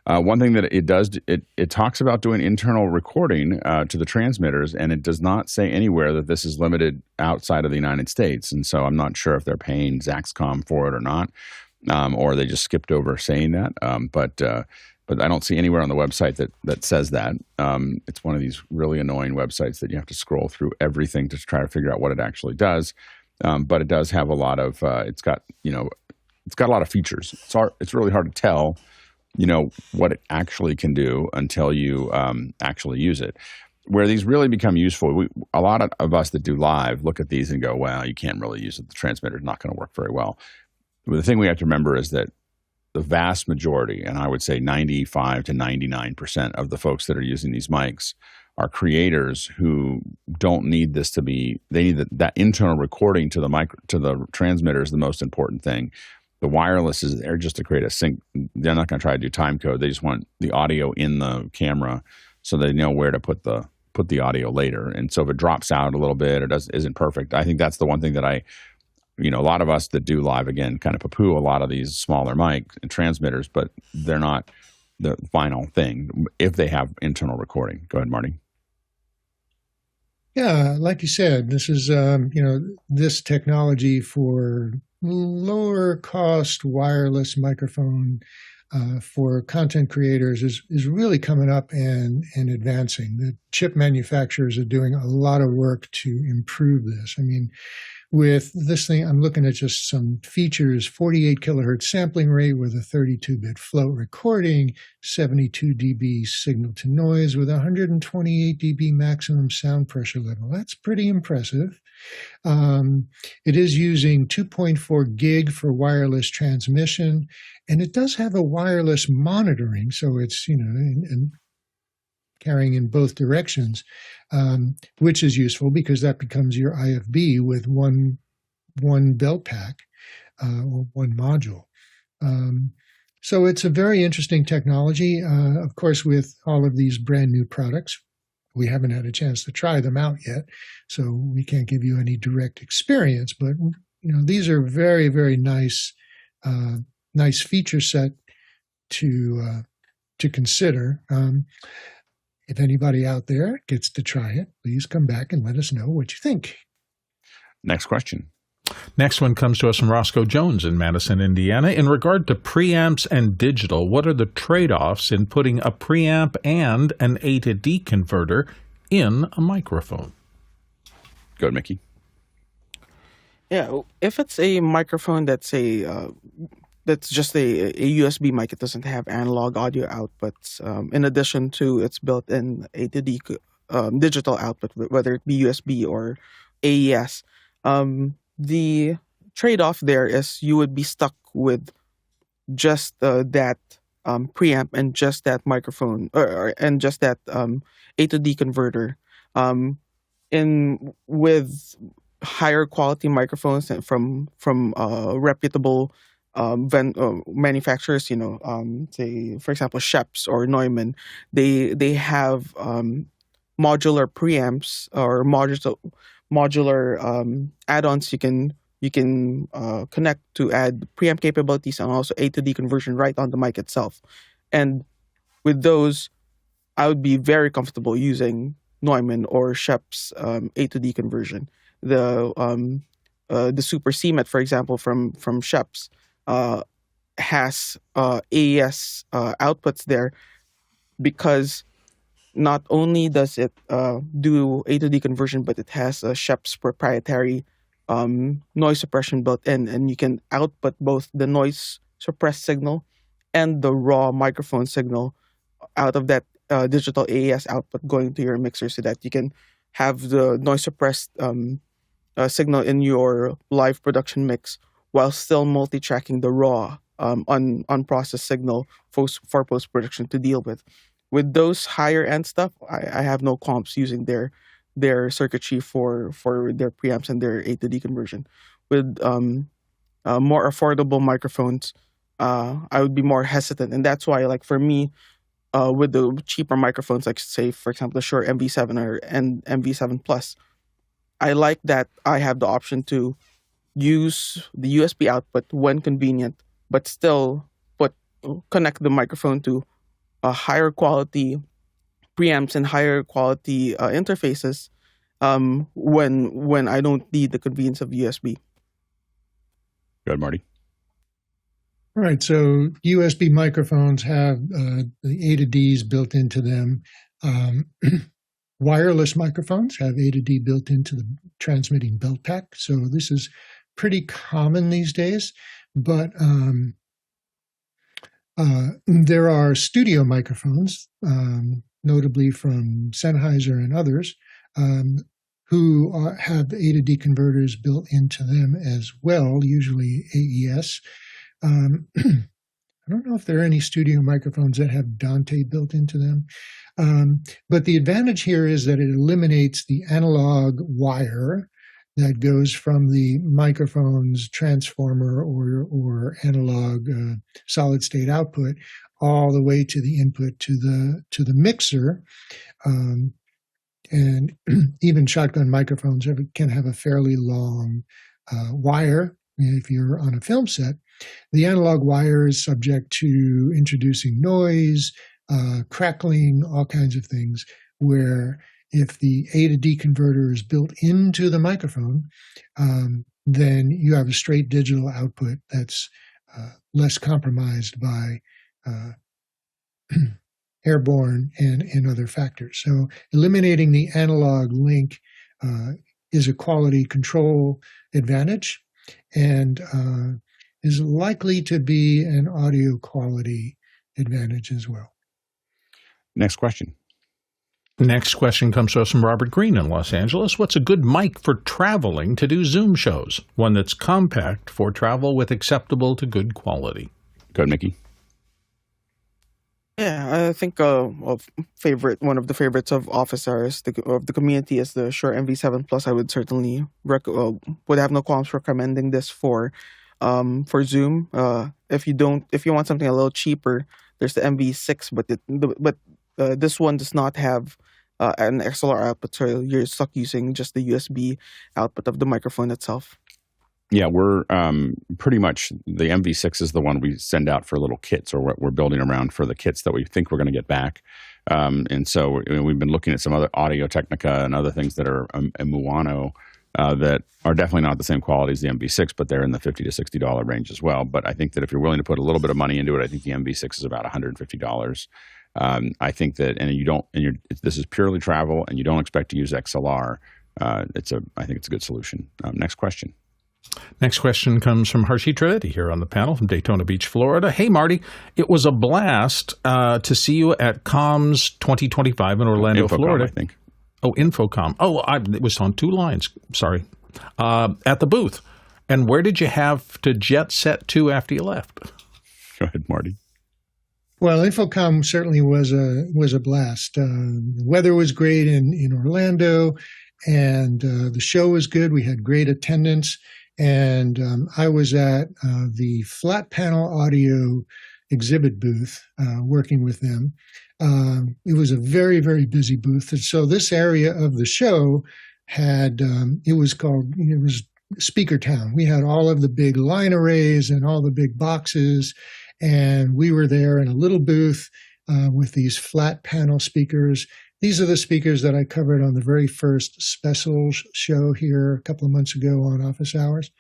Speaker 1: One thing that it does, it talks about doing internal recording to the transmitters, and it does not say anywhere that this is limited outside of the United States. And so I'm not sure if they're paying Zaxcom for it or not, or they just skipped over saying that. But I don't see anywhere on the website that says that. It's one of these really annoying websites that you have to scroll through everything to try to figure out what it actually does. But it does have a lot of it's got a lot of features. It's really hard to tell what it actually can do until you actually use it. Where these really become useful, a lot of us that do live look at these and go, "Well, you can't really use it. The transmitter's not going to work very well." But the thing we have to remember is that the vast majority, and I would say 95 to 99% of the folks that are using these mics are creators who don't need this to be. They need that internal recording to the transmitter is the most important thing. The wireless is there just to create a sync. They're not going to try to do time code. They just want the audio in the camera so they know where to put the audio later. And so if it drops out a little bit or isn't perfect, I think that's the one thing that a lot of us that do live, again, kind of poo-poo a lot of these smaller mic and transmitters, but they're not the final thing if they have internal recording. Go ahead, Marty.
Speaker 3: Yeah, like you said, this is, this technology for lower cost wireless microphone for content creators is really coming up and advancing. The chip manufacturers are doing a lot of work to improve this. I mean, with this thing, I'm looking at just some features: 48 kilohertz sampling rate with a 32-bit float recording, 72 dB signal to noise with 128 dB maximum sound pressure level. That's pretty impressive. It is using 2.4 gig for wireless transmission, and it does have a wireless monitoring, so it's, and carrying in both directions, which is useful because that becomes your IFB with one belt pack or one module. So it's a very interesting technology. Of course, with all of these brand new products, we haven't had a chance to try them out yet, so we can't give you any direct experience. But these are very, very nice feature set to consider. If anybody out there gets to try it, please come back and let us know what you think.
Speaker 1: Next question.
Speaker 2: Next one comes to us from Roscoe Jones in Madison, Indiana. In regard to preamps and digital, what are the trade-offs in putting a preamp and an A to D converter in a microphone?
Speaker 1: Go ahead, Mickey.
Speaker 4: Yeah, if it's a microphone that's just a USB mic, it doesn't have analog audio outputs. In addition to its built-in A to D digital output, whether it be USB or AES. The trade-off there is you would be stuck with just that preamp and just that microphone and just that A to D converter. With higher quality microphones and from reputable manufacturers, say for example Sheps or Neumann, they have modular preamps or modular add-ons you can connect to add preamp capabilities and also A to D conversion right on the mic itself. And with those, I would be very comfortable using Neumann or Shep's A to D conversion. The Super CMET, for example, from Shep's has AES outputs there, because not only does it do A to D conversion, but it has a Shep's proprietary noise suppression built in, and you can output both the noise suppressed signal and the raw microphone signal out of that digital AES output going to your mixer, so that you can have the noise suppressed signal in your live production mix while still multi-tracking the raw unprocessed signal for post-production to deal with. With those higher end stuff, I have no comps using their circuitry for their preamps and their A to D conversion. With more affordable microphones, I would be more hesitant, and that's why, like for me, with the cheaper microphones, like say for example the Shure MV7 or MV7 Plus, I like that I have the option to use the USB output when convenient, but still connect the microphone to higher quality preamps and higher quality interfaces when I don't need the convenience of USB.
Speaker 1: Go ahead, Marty.
Speaker 3: All right, so USB microphones have the A to Ds built into them. Wireless microphones have A to D built into the transmitting belt pack. So this is pretty common these days. But there are studio microphones, notably from Sennheiser and others, who have A to D converters built into them as well, usually AES. I don't know if there are any studio microphones that have Dante built into them. But the advantage here is that it eliminates the analog wire that goes from the microphone's transformer or analog solid state output all the way to the input to the mixer. And even shotgun microphones can have a fairly long wire. If you're on a film set, the analog wire is subject to introducing noise, crackling, all kinds of things, where if the A to D converter is built into the microphone, then you have a straight digital output that's less compromised by airborne and other factors. So eliminating the analog link is a quality control advantage and is likely to be an audio quality advantage as well.
Speaker 1: Next question.
Speaker 2: Next question comes to us from Robert Green in Los Angeles. What's a good mic for traveling to do Zoom shows? One that's compact for travel with acceptable to good quality.
Speaker 1: Go ahead, Mickey.
Speaker 4: Yeah, I think one of the favorites of office hours of the community is the Shure MV7 Plus. I would certainly would have no qualms recommending this for Zoom. If you want something a little cheaper, there's the MV6, but this one does not have an XLR output, so you're stuck using just the USB output of the microphone itself.
Speaker 1: Yeah, we're pretty much, the MV6 is the one we send out for little kits, or what we're building around for the kits that we think we're going to get back. And so we've been looking at some other Audio Technica and other things that are Muano that are definitely not the same quality as the MV6, but they're in the $50 to $60 range as well. But I think that if you're willing to put a little bit of money into it, I think the MV6 is about $150. I think that, this is purely travel, and you don't expect to use XLR. I think it's a good solution. Next question.
Speaker 2: Next question comes from Harshit Trivedi here on the panel from Daytona Beach, Florida. Hey, Marty. It was a blast to see you at Comms 2025 in Orlando,
Speaker 1: Info
Speaker 2: Florida.
Speaker 1: Comm, I think.
Speaker 2: Oh, Info Comm. It was on 2 lines. Sorry. At the booth. And where did you have to jet set to after you left?
Speaker 1: Go ahead, Marty.
Speaker 3: Well, Info Comm certainly was a blast. The weather was great in Orlando, and the show was good. We had great attendance. And I was at the flat panel audio exhibit booth working with them. It was a very, very busy booth. And so this area of the show it was Speaker Town. We had all of the big line arrays and all the big boxes. And we were there in a little booth with these flat panel speakers. These are the speakers that I covered on the very first special show here a couple of months ago on Office Hours.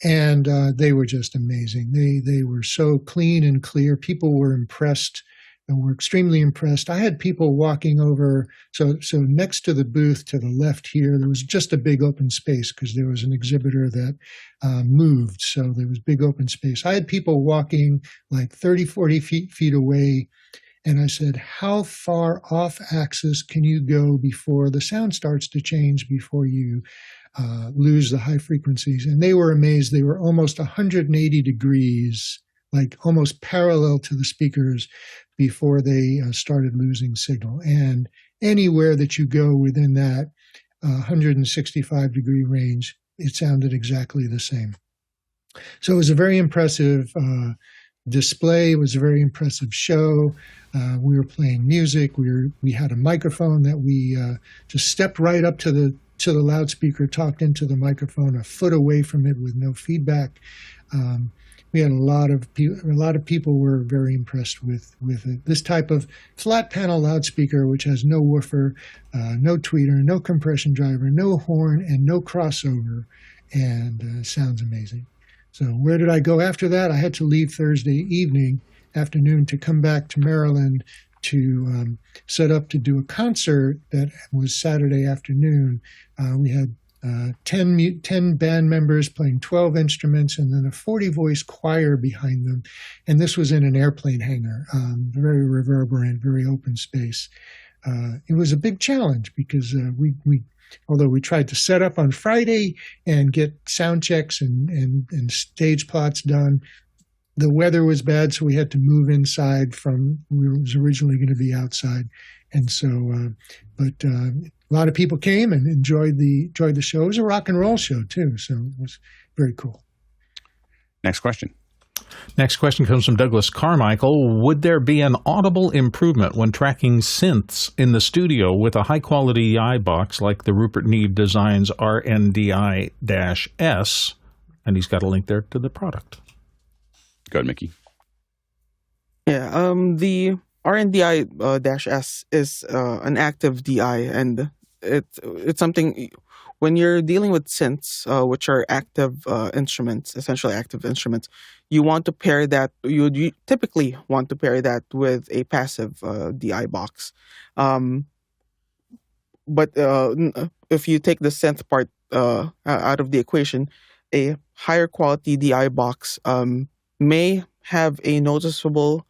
Speaker 3: And they were just amazing. They were so clean and clear. People were impressed and were extremely impressed. I had people walking over. So next to the booth to the left here, there was just a big open space because there was an exhibitor that moved. So there was big open space. I had people walking like 30, 40 feet away. And I said, how far off axis can you go before the sound starts to change, before you lose the high frequencies? And they were amazed. They were almost 180 degrees, like almost parallel to the speakers before they started losing signal. And anywhere that you go within that 165 degree range, it sounded exactly the same. So it was a very impressive display. It was a very impressive show. We were playing music. We had a microphone that we just stepped right up to the loudspeaker, talked into the microphone a foot away from it with no feedback. We had a lot of people were very impressed with it. This type of flat panel loudspeaker, which has no woofer, no tweeter, no compression driver, no horn, and no crossover, and sounds amazing. So where did I go after that? I had to leave Thursday afternoon to come back to Maryland to set up to do a concert that was Saturday afternoon. We had 10 band members playing 12 instruments and then a 40-voice choir behind them. And this was in an airplane hangar, very reverberant, very open space. It was a big challenge because although we tried to set up on Friday and get sound checks and stage plots done, the weather was bad, so we had to move inside we was originally going to be outside. And so, but a lot of people came and enjoyed the show. It was a rock and roll show too, so it was very cool.
Speaker 1: Next question.
Speaker 2: Next question comes from Douglas Carmichael. Would there be an audible improvement when tracking synths in the studio with a high-quality box like the Rupert Neve Designs RNDI-S? And he's got a link there to the product.
Speaker 1: Go ahead, Mickey.
Speaker 4: Yeah, the RNDI-S is an active DI, and it's something when you're dealing with synths, which are active instruments, essentially active instruments. You want to pair that. You typically want to pair that with a passive DI box. But if you take the synth part out of the equation, a higher quality DI box may have a noticeable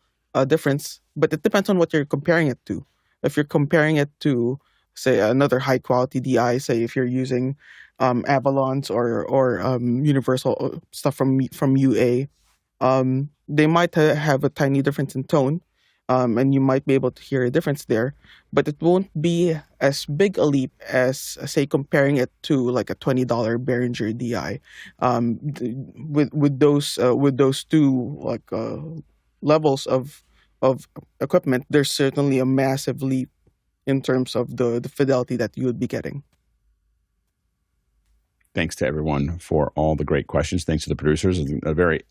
Speaker 4: difference, but it depends on what you're comparing it to. If you're comparing it to, say, another high quality DI, say if you're using Avalon's or Universal stuff from UA, they might have a tiny difference in tone, and you might be able to hear a difference there, but it won't be as big a leap as, say, comparing it to like a $20 Behringer DI. With those two like levels of equipment, there's certainly a massive leap in terms of the fidelity that you would be getting.
Speaker 1: Thanks to everyone for all the great questions. Thanks to the producers. A very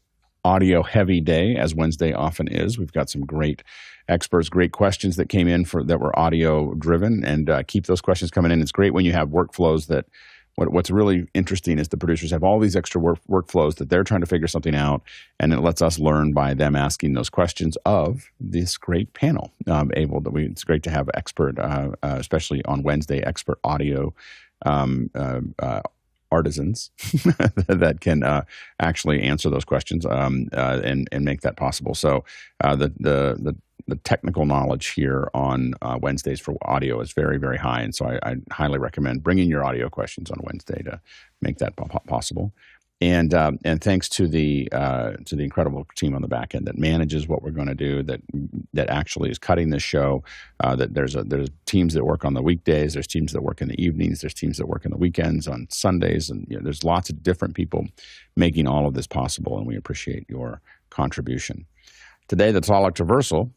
Speaker 1: audio-heavy day, as Wednesday often is. We've got some great experts, great questions that came in that were audio-driven, and keep those questions coming in. It's great when you have workflows that. What's really interesting is the producers have all these extra workflows that they're trying to figure something out, and it lets us learn by them asking those questions of this great panel. It's great to have expert, especially on Wednesday, expert audio artisans that can actually answer those questions and make that possible. So the technical knowledge here on Wednesdays for audio is very, very high, and so I highly recommend bringing your audio questions on Wednesday to make that possible. And thanks to the incredible team on the back end that manages what we're going to do, that actually is cutting this show. That there's teams that work on the weekdays, there's teams that work in the evenings, there's teams that work in the weekends, on Sundays, and there's lots of different people making all of this possible, and we appreciate your contribution. Today, that's all traversal.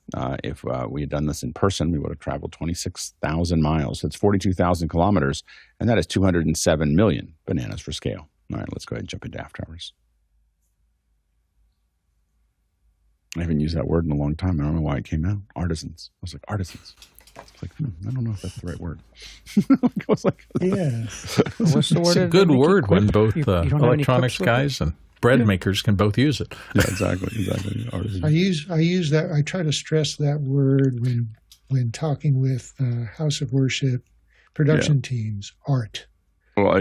Speaker 1: If we had done this in person, we would have traveled 26,000 miles. That's 42,000 kilometers, and that is 207 million bananas for scale. All right, let's go ahead and jump into after hours. I haven't used that word in a long time. I don't know why it came out. Artisans. I was like, artisans. It's like, I don't know if that's the right word. I was like,
Speaker 3: Yeah.
Speaker 5: What's the word?
Speaker 2: It's a good word when both
Speaker 5: You don't have any
Speaker 2: electronics
Speaker 5: clips with
Speaker 2: guys and bread makers can both use it.
Speaker 1: yeah, exactly. Artisans.
Speaker 3: I use that. I try to stress that word when talking with House of Worship production teams. Art.
Speaker 1: Well,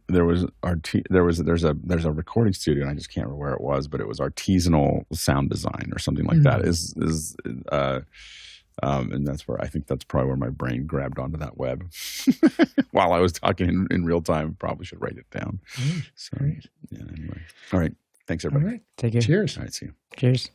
Speaker 1: there's a recording studio, and I just can't remember where it was, but it was artisanal sound design or something like that. And that's where I think that's probably where my brain grabbed onto that web while I was talking in real time. Probably should write it down.
Speaker 3: Great.
Speaker 1: So, yeah. Anyway, all right. Thanks everybody.
Speaker 3: All right.
Speaker 5: Take care.
Speaker 3: Cheers.
Speaker 1: All right. See you.
Speaker 5: Cheers.